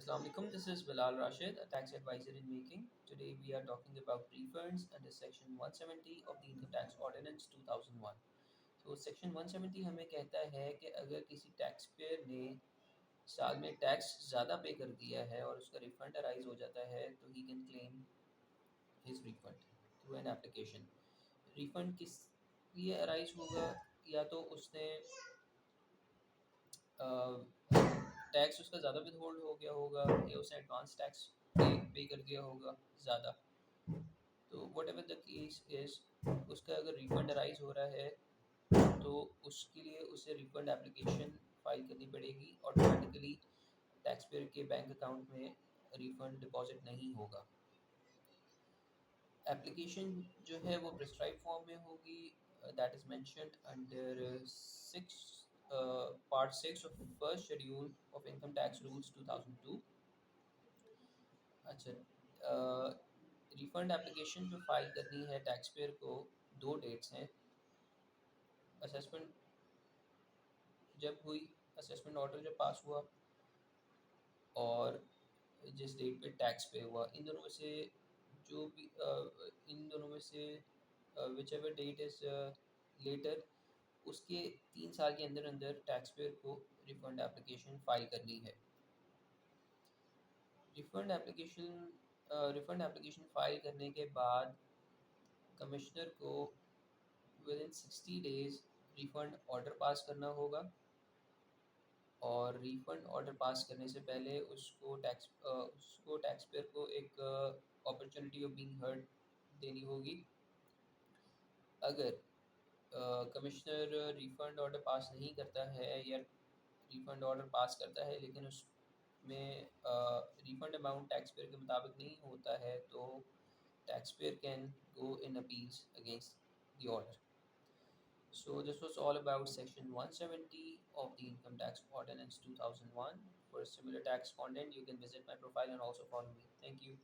Assalamualaikum. This is Bilal Rashid, a tax advisor in making. Today we are talking about refunds under Section 170 of the Income Tax Ordinance 2001. तो section 170 हमें कहता है कि अगर किसी tax payer ने साल में टैक्स ज़्यादा पे कर दिया है और उसका रिफंड अराइज हो जाता है तो he can claim his refund through an application. Refund किस लिए अराइज होगा? या तो उसने टैक्स उसका ज़्यादा विद होल्ड हो गया होगा या उसने एडवांस टैक्स पे कर दिया होगा ज़्यादा। तो what ever the case is, उसका अगर रिफंड अराइज हो रहा है तो उसके लिए उसे रिफंड एप्लीकेशन फाइल करनी पड़ेगी। ऑटोमेटिकली टैक्स पेयर के बैंक अकाउंट में रिफंड डिपॉजिट नहीं होगा। एप्लीकेशन जो है वो प्रिस्क्राइब फॉर्म में होगी, that is mentioned under six part six of first schedule of income tax rules 2002। अच्छा, रिफंड एप्लीकेशन जो फाइल करनी है टैक्स पेयर को, दो डेट्स हैं। असेसमेंट जब हुई, असेसमेंट ऑर्डर जब पास हुआ, और जिस डेट पे टैक्स पे हुआ, इन दोनों में से जो भी इन दोनों में से whichever date is later, उसके 3 साल के अंदर अंदर टैक्स पेयर को रिफंड एप्लीकेशन फाइल करनी है। Refund application refund application file करने के बाद कमिश्नर को within 60 days refund order pass करना होगा। और रिफंड ऑर्डर पास करने से पहले उसको टैक्स पेयर को एक अपॉर्चुनिटी ऑफ बीइंग हर्ड देनी होगी। अगर कमिश्नर रिफंड ऑर्डर पास नहीं करता है या रिफंड ऑर्डर पास करता है लेकिन उसमें रिफंड अमाउंट टैक्स पेयर के मुताबिक नहीं होता है, तो tax payer can go in appeals against the order. So this was all about Section 170 of the Income Tax Ordinance 2001. For similar tax content, you can visit my profile and also follow me. Thank you.